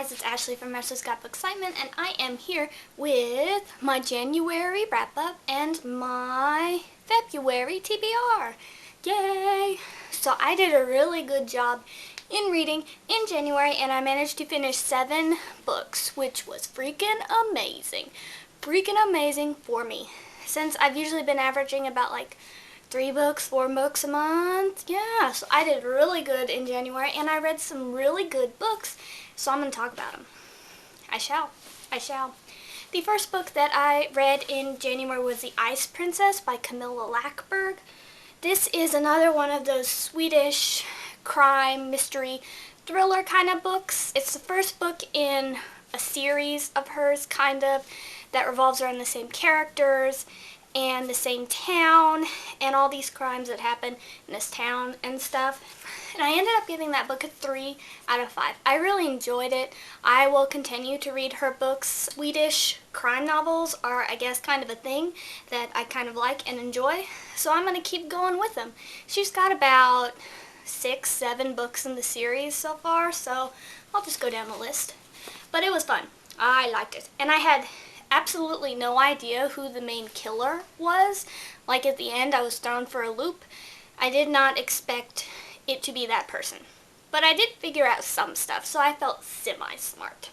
guys, it's Ashley from Ashley's Got Book Excitement, and I am here with my January wrap-up and my February TBR. Yay! So I did a really good job in reading in January, and I managed to finish 7 books, which was freaking amazing. Freaking amazing for me. Since I've usually been averaging about like 3 books, 4 books a month. Yeah, so I did really good in January, and I read some really good books, so I'm going to talk about them. I shall. The first book that I read in January was The Ice Princess by Camilla Lackberg. This is another one of those Swedish crime, mystery, thriller kind of books. It's the first book in a series of hers, kind of, that revolves around the same characters and the same town and all these crimes that happen in this town and stuff. And I ended up giving that book a 3 out of 5. I really enjoyed it. I will continue to read her books. Swedish crime novels are, I guess, kind of a thing that I kind of like and enjoy, so I'm going to keep going with them. She's got about 6, 7 books in the series so far, so I'll just go down the list. But it was fun. I liked it. And I had absolutely no idea who the main killer was. Like at the end, I was thrown for a loop. I did not expect it to be that person. But I did figure out some stuff, so I felt semi-smart.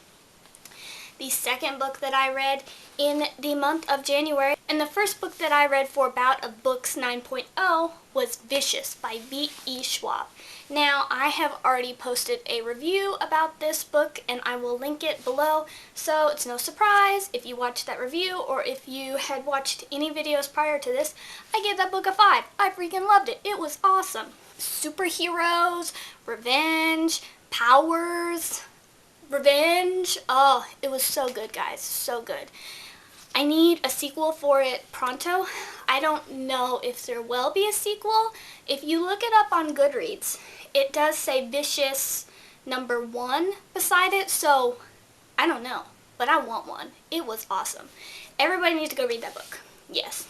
The second book that I read in the month of January, and the first book that I read for Bout of Books 9.0 was Vicious by V.E. Schwab. Now, I have already posted a review about this book, and I will link it below, so it's no surprise if you watched that review, or if you had watched any videos prior to this. I gave that book a 5. I freaking loved it. It was awesome. Superheroes, revenge, powers, revenge. Oh, it was so good, guys. So good. I need a sequel for it pronto. I don't know if there will be a sequel. If you look it up on Goodreads, it does say Vicious #1 beside it, so I don't know, but I want one. It was awesome. Everybody needs to go read that book. Yes.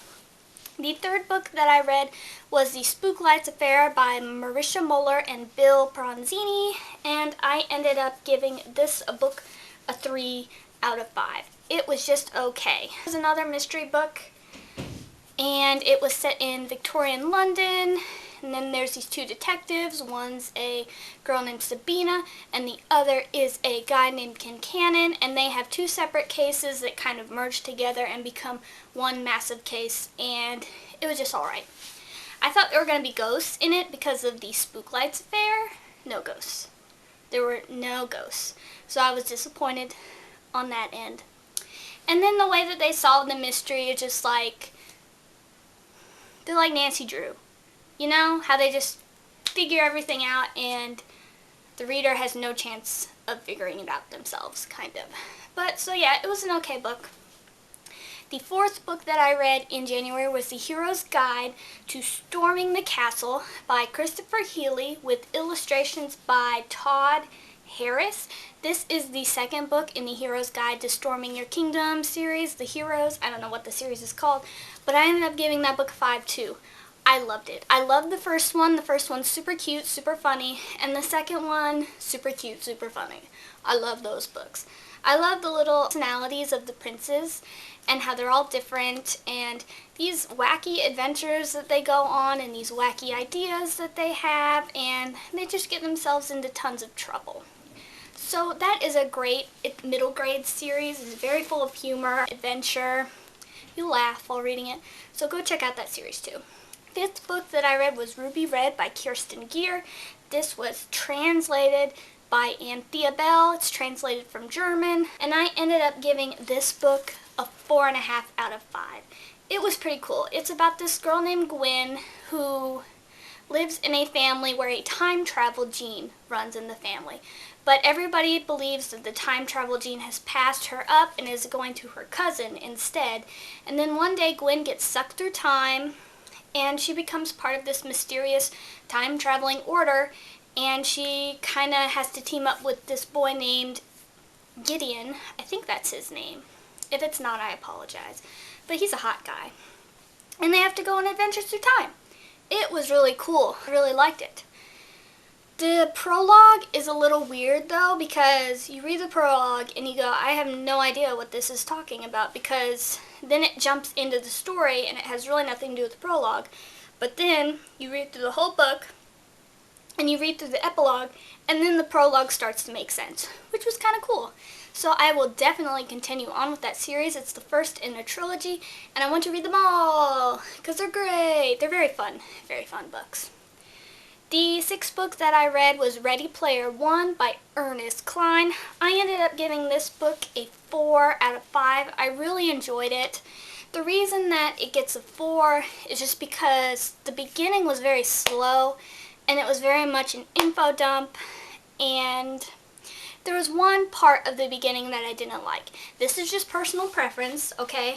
The third book that I read was The Spooklights Affair by Marisha Moeller and Bill Bronzini, and I ended up giving this book a 3 out of 5. It was just okay. It was another mystery book, and it was set in Victorian London, and then there's these 2 detectives. One's a girl named Sabina, and the other is a guy named Kincannon, and they have 2 separate cases that kind of merge together and become one massive case, and it was just alright. I thought there were going to be ghosts in it because of the Spooklights Affair. No ghosts. There were no ghosts. So I was disappointed on that end. And then the way that they solved the mystery is just like, they're like Nancy Drew. You know, how they just figure everything out and the reader has no chance of figuring it out themselves, kind of. But, so yeah, it was an okay book. The fourth book that I read in January was The Hero's Guide to Storming the Castle by Christopher Healy with illustrations by Todd Harris. This is the second book in the Hero's Guide to Storming Your Kingdom series, The Heroes. I don't know what the series is called, but I ended up giving that book a 5 too. I loved it. I loved the first one. The first one's super cute, super funny, and the second one, super cute, super funny. I love those books. I love the little personalities of the princes and how they're all different, and these wacky adventures that they go on and these wacky ideas that they have, and they just get themselves into tons of trouble. So that is a great middle grade series. It's very full of humor, adventure. You'll laugh while reading it. So go check out that series too. Fifth book that I read was Ruby Red by Kirsten Gier. This was translated by Anthea Bell. It's translated from German, and I ended up giving this book a 4.5 out of 5. It was pretty cool. It's about this girl named Gwen who lives in a family where a time travel gene runs in the family. But everybody believes that the time travel gene has passed her up and is going to her cousin instead. And then one day Gwen gets sucked through time, and she becomes part of this mysterious time-traveling order, and she kind of has to team up with this boy named Gideon. I think that's his name. If it's not, I apologize. But he's a hot guy. And they have to go on adventures through time. It was really cool. I really liked it. The prologue is a little weird though, because you read the prologue and you go, I have no idea what this is talking about, because then it jumps into the story and it has really nothing to do with the prologue. But then you read through the whole book and you read through the epilogue, and then the prologue starts to make sense, which was kind of cool. So I will definitely continue on with that series. It's the first in a trilogy, and I want to read them all because they're great. They're very fun books. The sixth book that I read was Ready Player One by Ernest Cline. I ended up giving this book a 4 out of 5. I really enjoyed it. The reason that it gets a 4 is just because the beginning was very slow, and it was very much an info dump, and there was one part of the beginning that I didn't like. This is just personal preference, okay?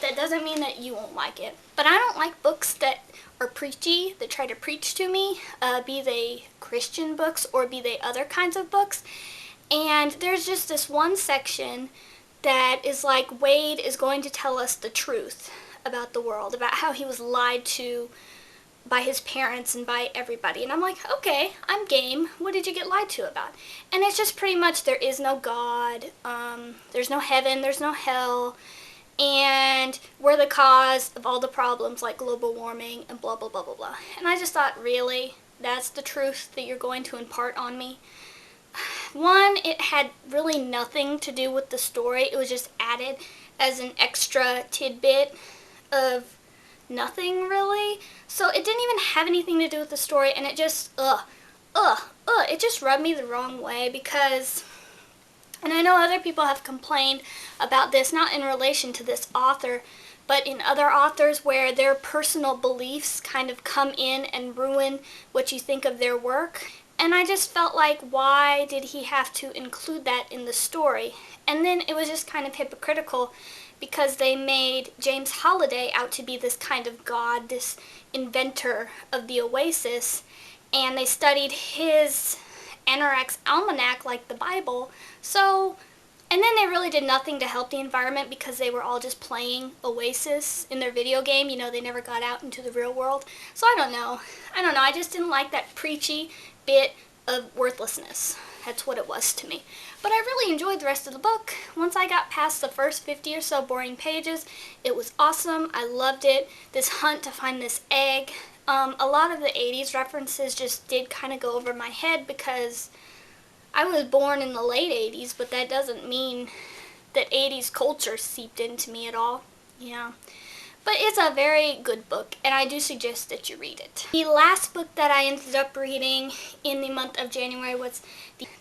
That doesn't mean that you won't like it. But I don't like books that are preachy, that try to preach to me, be they Christian books or be they other kinds of books. And there's just this one section that is like, Wade is going to tell us the truth about the world, about how he was lied to by his parents and by everybody. And I'm like, okay, I'm game. What did you get lied to about? And it's just pretty much there is no God, there's no heaven, there's no hell, and we're the cause of all the problems like global warming and blah, blah, blah, blah, blah. And I just thought, really? That's the truth that you're going to impart on me? One, it had really nothing to do with the story. It was just added as an extra tidbit of nothing, really. So it didn't even have anything to do with the story, and it just, it just rubbed me the wrong way, because, and I know other people have complained about this, not in relation to this author, but in other authors where their personal beliefs kind of come in and ruin what you think of their work. And I just felt like, why did he have to include that in the story? And then it was just kind of hypocritical, because they made James Holiday out to be this kind of god, this inventor of the Oasis, and they studied his Anorak's Almanac like the Bible. So, and then they really did nothing to help the environment, because they were all just playing Oasis in their video game. You know, they never got out into the real world. So I don't know. I just didn't like that preachy bit of worthlessness. That's what it was to me. But I really enjoyed the rest of the book. Once I got past the first 50 or so boring pages, it was awesome. I loved it. This hunt to find this egg. A lot of the 80s references just did kind of go over my head, because I was born in the late 80s, but that doesn't mean that 80s culture seeped into me at all. Yeah. But it's a very good book, and I do suggest that you read it. The last book that I ended up reading in the month of January was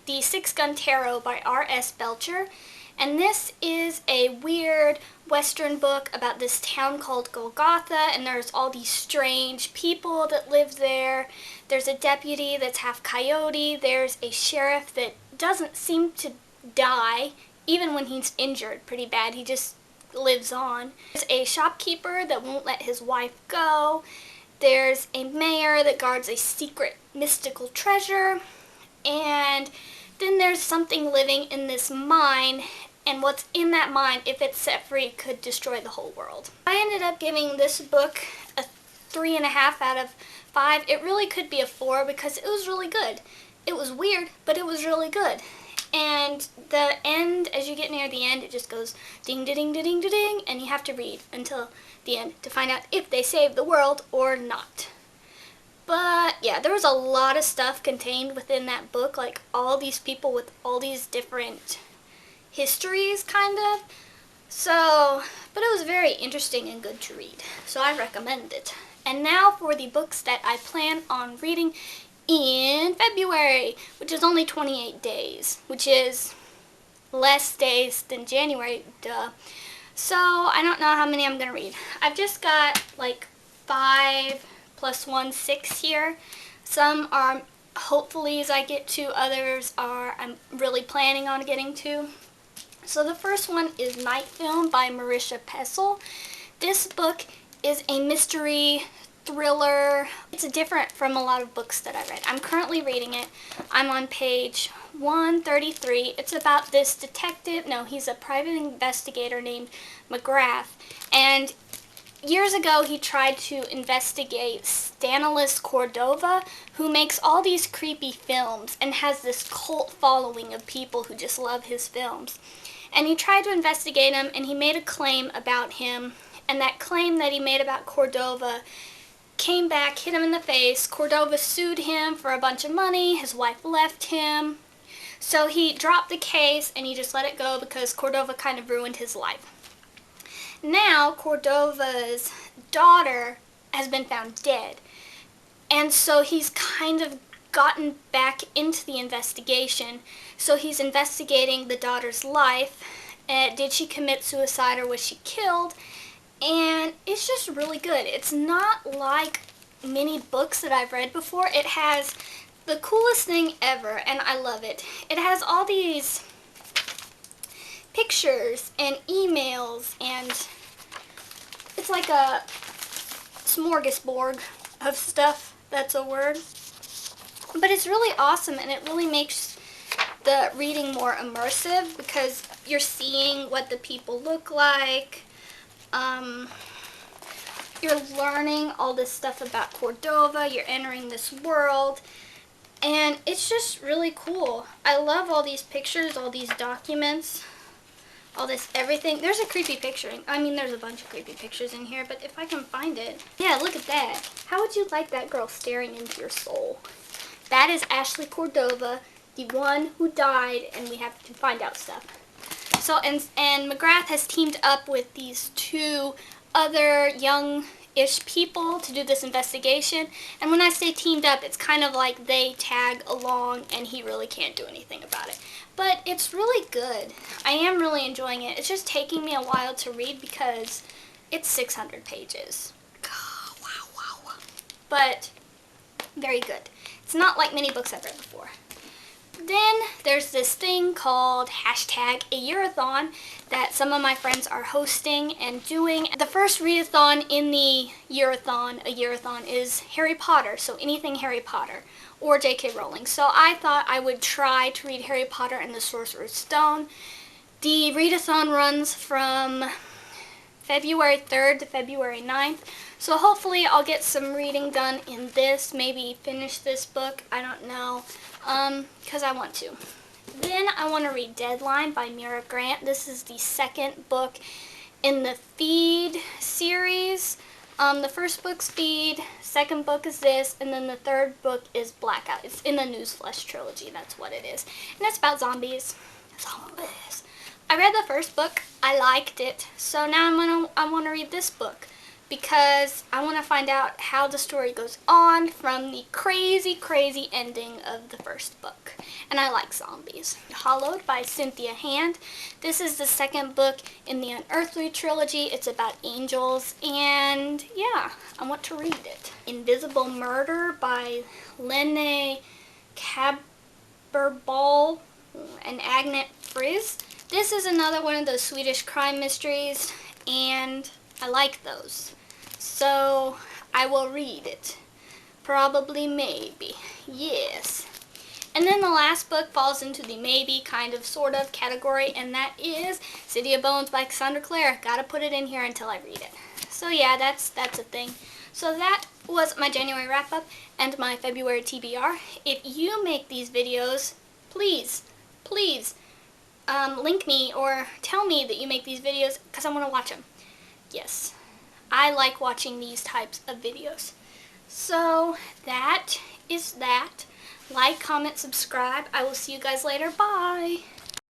The Six Gun Tarot by R.S. Belcher. And this is a weird Western book about this town called Golgotha, and there's all these strange people that live there. There's a deputy that's half coyote. There's a sheriff that doesn't seem to die, even when he's injured pretty bad. He just lives on. There's a shopkeeper that won't let his wife go. There's a mayor that guards a secret mystical treasure. And then there's something living in this mine, and what's in that mine, if it's set free, could destroy the whole world. I ended up giving this book a 3.5 out of 5. It really could be a 4, because it was really good. It was weird, but it was really good. And the end, as you get near the end, it just goes ding, da, ding, da, ding, da, ding, and you have to read until the end to find out if they save the world or not. But yeah, there was a lot of stuff contained within that book, like all these people with all these different histories, kind of. So, but it was very interesting and good to read, so I recommend it. And now for the books that I plan on reading in February, which is only 28 days, which is less days than January, duh. So I don't know how many I'm going to read. I've just got like 5 plus 1, 6 here. Some are hopefully as I get to, others are I'm really planning on getting to. So the first one is Night Film by Marisha Pessel. This book is a mystery thriller. It's different from a lot of books that I read. I'm currently reading it. I'm on page 133. It's about this detective. No, he's a private investigator named McGrath. And years ago, he tried to investigate Stanislaus Cordova, who makes all these creepy films and has this cult following of people who just love his films. And he tried to investigate him, and he made a claim about him, and that claim that he made about Cordova came back, hit him in the face. Cordova sued him for a bunch of money. His wife left him. So he dropped the case, and he just let it go because Cordova kind of ruined his life. Now, Cordova's daughter has been found dead. And so he's kind of gotten back into the investigation. So he's investigating the daughter's life. Did she commit suicide or was she killed? And it's just really good. It's not like many books that I've read before. It has the coolest thing ever, and I love it. It has all these pictures and emails, and it's like a smorgasbord of stuff. That's a word. But it's really awesome, and it really makes the reading more immersive because you're seeing what the people look like. You're learning all this stuff about Cordova. You're entering this world. And it's just really cool. I love all these pictures, all these documents, all this everything. There's a creepy picture. I mean, there's a bunch of creepy pictures in here, but if I can find it. Yeah, look at that. How would you like that girl staring into your soul? That is Ashley Cordova, the one who died, and we have to find out stuff. So, and McGrath has teamed up with these two other young-ish people to do this investigation. And when I say teamed up, it's kind of like they tag along and he really can't do anything about it. But it's really good. I am really enjoying it. It's just taking me a while to read because it's 600 pages. Wow. But very good. It's not like many books I've read before. Then there's this thing called #AYearathon that some of my friends are hosting and doing. The first readathon in the AYearathon is Harry Potter, so anything Harry Potter or J.K. Rowling. So I thought I would try to read Harry Potter and the Sorcerer's Stone. The readathon runs from February 3rd to February 9th. So hopefully I'll get some reading done in this, maybe finish this book, I don't know, because I want to. Then I want to read Deadline by Mira Grant. This is the second book in the Feed series. The first book's Feed, second book is this, and then the third book is Blackout. It's in the Newsflesh trilogy, that's what it is. And it's about zombies. Zombies. I read the first book, I liked it, so now I want to read this book because I want to find out how the story goes on from the crazy ending of the first book. And I like zombies. Hollowed by Cynthia Hand. This is the second book in the Unearthly trilogy. It's about angels, and yeah, I want to read it. Invisible Murder by Lene Kaberbal and Agnet Frizz. This is another one of those Swedish crime mysteries, and I like those. So I will read it. Probably, maybe. Yes. And then the last book falls into the maybe, kind of, sort of category, and that is City of Bones by Cassandra Clare. Gotta put it in here until I read it. So yeah, that's a thing. So that was my January wrap-up and my February TBR. If you make these videos, please, link me or tell me that you make these videos because I want to watch them. Yes, I like watching these types of videos. So that is that. Like, comment, subscribe. I will see you guys later. Bye.